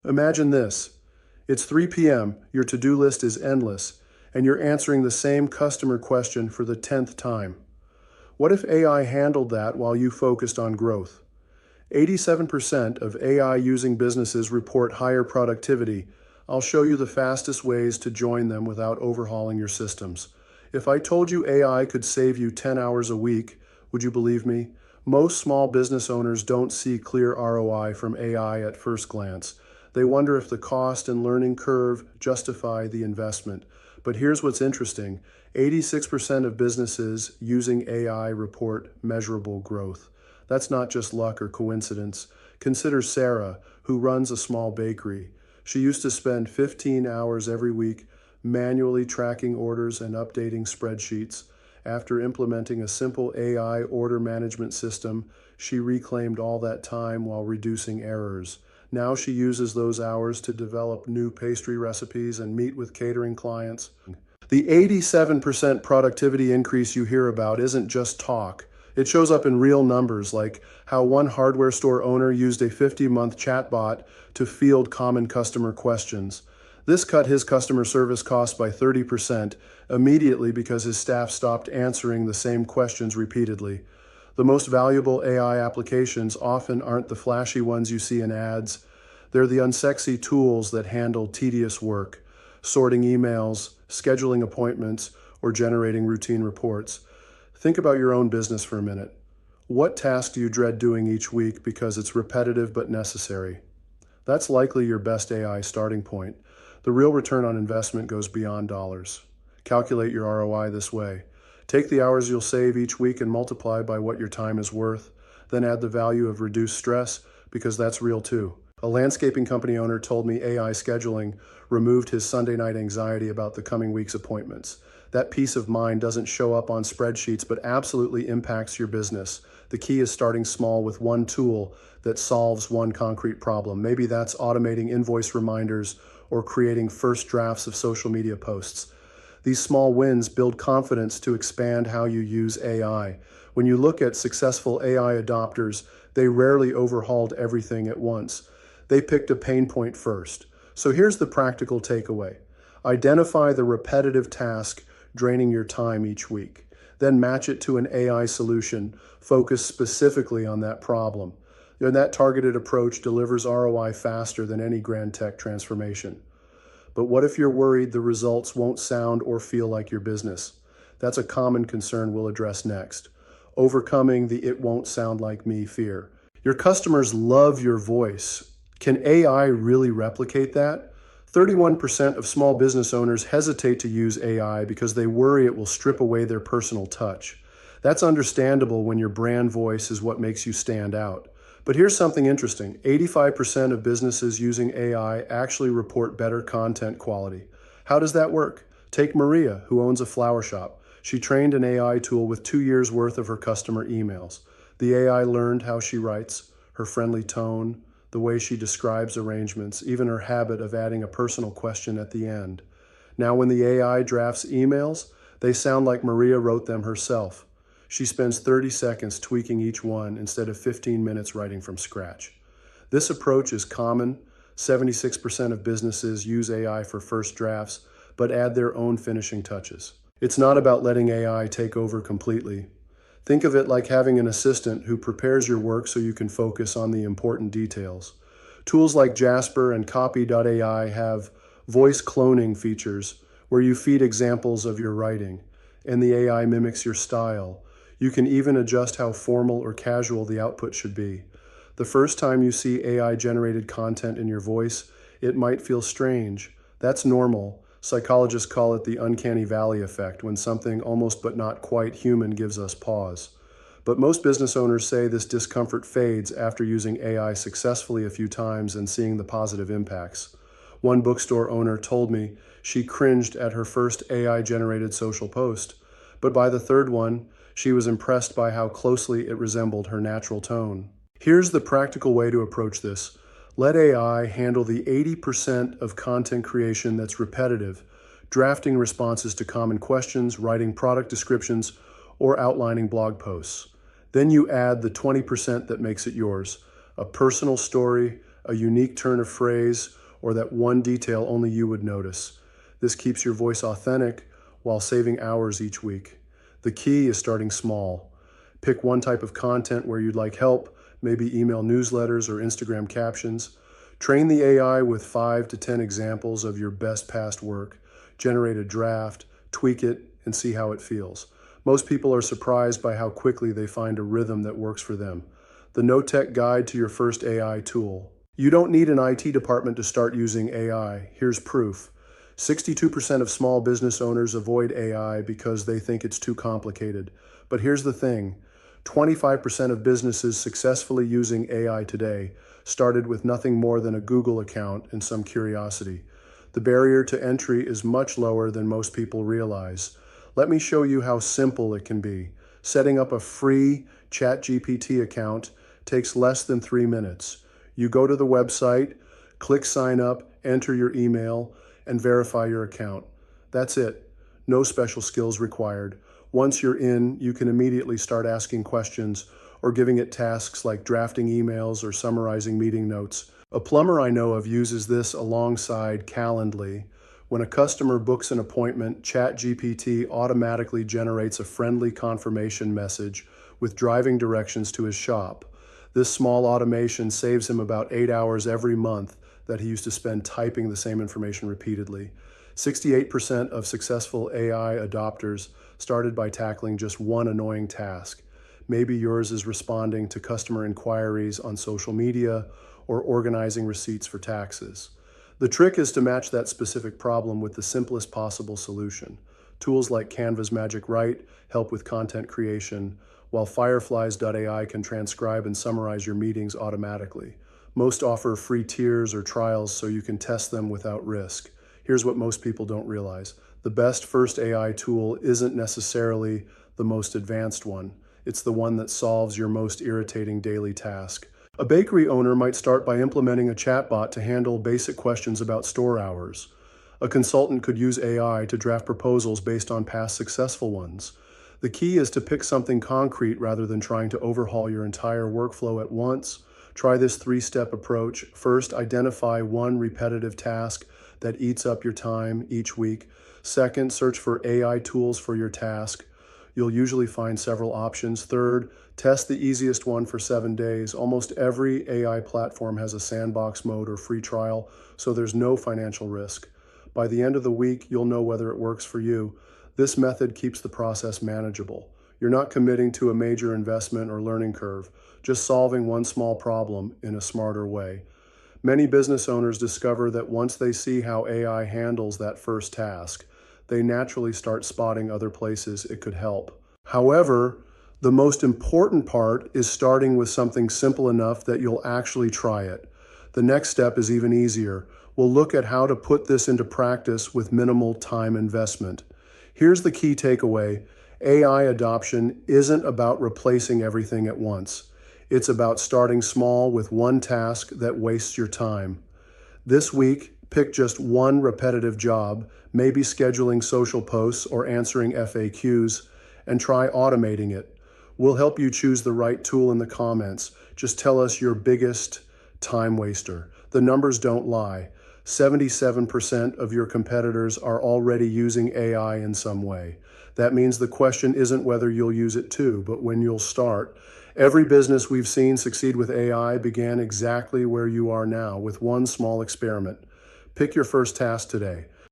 Imagine this. It's 3 p.m., your to-do list is endless, and you're answering the same customer question for the 10th time. What if AI handled that while you focused on growth? 87% of AI using businesses report higher productivity. I'll show you the fastest ways to join them without overhauling your systems. If I told you AI could save you 10 hours a week, would you believe me? Most small business owners don't see clear ROI from AI at first glance. They wonder if the cost and learning curve justify the investment. But here's what's interesting. 86% of businesses using AI report measurable growth. That's not just luck or coincidence. Consider Sarah, who runs a small bakery. She used to spend 15 hours every week manually tracking orders and updating spreadsheets. After implementing a simple AI order management system, she reclaimed all that time while reducing errors. Now she uses those hours to develop new pastry recipes and meet with catering clients. The 87% productivity increase you hear about isn't just talk. It shows up in real numbers, like how one hardware store owner used a 50-month chatbot to field common customer questions. This cut his customer service costs by 30% immediately because his staff stopped answering the same questions repeatedly. The most valuable AI applications often aren't the flashy ones you see in ads. They're the unsexy tools that handle tedious work, sorting emails, scheduling appointments, or generating routine reports. Think about your own business for a minute. What task do you dread doing each week because it's repetitive but necessary? That's likely your best AI starting point. The real return on investment goes beyond dollars. Calculate your ROI this way. Take the hours you'll save each week and multiply by what your time is worth. Then add the value of reduced stress, because that's real too. A landscaping company owner told me AI scheduling removed his Sunday night anxiety about the coming week's appointments. That peace of mind doesn't show up on spreadsheets, but absolutely impacts your business. The key is starting small with one tool that solves one concrete problem. Maybe that's automating invoice reminders or creating first drafts of social media posts. These small wins build confidence to expand how you use AI. When you look at successful AI adopters, they rarely overhauled everything at once. They picked a pain point first. So here's the practical takeaway. Identify the repetitive task draining your time each week. Then match it to an AI solution focused specifically on that problem. And that targeted approach delivers ROI faster than any grand tech transformation. But what if you're worried the results won't sound or feel like your business? That's a common concern we'll address next. Overcoming the "it won't sound like me" fear. Your customers love your voice. Can AI really replicate that? 31% of small business owners hesitate to use AI because they worry it will strip away their personal touch. That's understandable when your brand voice is what makes you stand out. But here's something interesting. 85% of businesses using AI actually report better content quality. How does that work? Take Maria, who owns a flower shop. She trained an AI tool with 2 years' worth of her customer emails. The AI learned how she writes, her friendly tone, the way she describes arrangements, even her habit of adding a personal question at the end. Now, when the AI drafts emails, they sound like Maria wrote them herself. She spends 30 seconds tweaking each one instead of 15 minutes writing from scratch. This approach is common. 76% of businesses use AI for first drafts, but add their own finishing touches. It's not about letting AI take over completely. Think of it like having an assistant who prepares your work so you can focus on the important details. Tools like Jasper and Copy.ai have voice cloning features where you feed examples of your writing, and the AI mimics your style. You can even adjust how formal or casual the output should be. The first time you see AI-generated content in your voice, it might feel strange. That's normal. Psychologists call it the uncanny valley effect, when something almost but not quite human gives us pause. But most business owners say this discomfort fades after using AI successfully a few times and seeing the positive impacts. One bookstore owner told me she cringed at her first AI-generated social post, but by the third one, she was impressed by how closely it resembled her natural tone. Here's the practical way to approach this. Let AI handle the 80% of content creation that's repetitive, drafting responses to common questions, writing product descriptions, or outlining blog posts. Then you add the 20% that makes it yours, a personal story, a unique turn of phrase, or that one detail only you would notice. This keeps your voice authentic while saving hours each week. The key is starting small. Pick one type of content where you'd like help, maybe email newsletters or Instagram captions. Train the AI with 5 to 10 examples of your best past work. Generate a draft, tweak it, and see how it feels. Most people are surprised by how quickly they find a rhythm that works for them. The no-tech guide to your first AI tool. You don't need an IT department to start using AI. Here's proof. 62% of small business owners avoid AI because they think it's too complicated. But here's the thing. 25% of businesses successfully using AI today started with nothing more than a Google account and some curiosity. The barrier to entry is much lower than most people realize. Let me show you how simple it can be. Setting up a free ChatGPT account takes less than 3 minutes. You go to the website, click sign up, enter your email, and verify your account. That's it. No special skills required. Once you're in, you can immediately start asking questions or giving it tasks like drafting emails or summarizing meeting notes. A plumber I know of uses this alongside Calendly. When a customer books an appointment, ChatGPT automatically generates a friendly confirmation message with driving directions to his shop. This small automation saves him about 8 hours every month that he used to spend typing the same information repeatedly. 68% of successful AI adopters started by tackling just one annoying task. Maybe yours is responding to customer inquiries on social media or organizing receipts for taxes. The trick is to match that specific problem with the simplest possible solution. Tools like Canva's Magic Write help with content creation, while Fireflies.ai can transcribe and summarize your meetings automatically. Most offer free tiers or trials so you can test them without risk. Here's what most people don't realize. The best first AI tool isn't necessarily the most advanced one. It's the one that solves your most irritating daily task. A bakery owner might start by implementing a chatbot to handle basic questions about store hours. A consultant could use AI to draft proposals based on past successful ones. The key is to pick something concrete rather than trying to overhaul your entire workflow at once. Try this 3-step approach. First, identify one repetitive task that eats up your time each week. Second, search for AI tools for your task. You'll usually find several options. Third, test the easiest one for 7 days. Almost every AI platform has a sandbox mode or free trial, so there's no financial risk. By the end of the week, you'll know whether it works for you. This method keeps the process manageable. You're not committing to a major investment or learning curve, just solving one small problem in a smarter way. Many business owners discover that once they see how AI handles that first task, they naturally start spotting other places it could help. However, the most important part is starting with something simple enough that you'll actually try it. The next step is even easier. We'll look at how to put this into practice with minimal time investment. Here's the key takeaway. AI adoption isn't about replacing everything at once. It's about starting small with one task that wastes your time. This week, pick just one repetitive job, maybe scheduling social posts or answering FAQs, and try automating it. We'll help you choose the right tool in the comments. Just tell us your biggest time waster. The numbers don't lie. 77% of your competitors are already using AI in some way. That means the question isn't whether you'll use it too, but when you'll start. Every business we've seen succeed with AI began exactly where you are now, with one small experiment. Pick your first task today.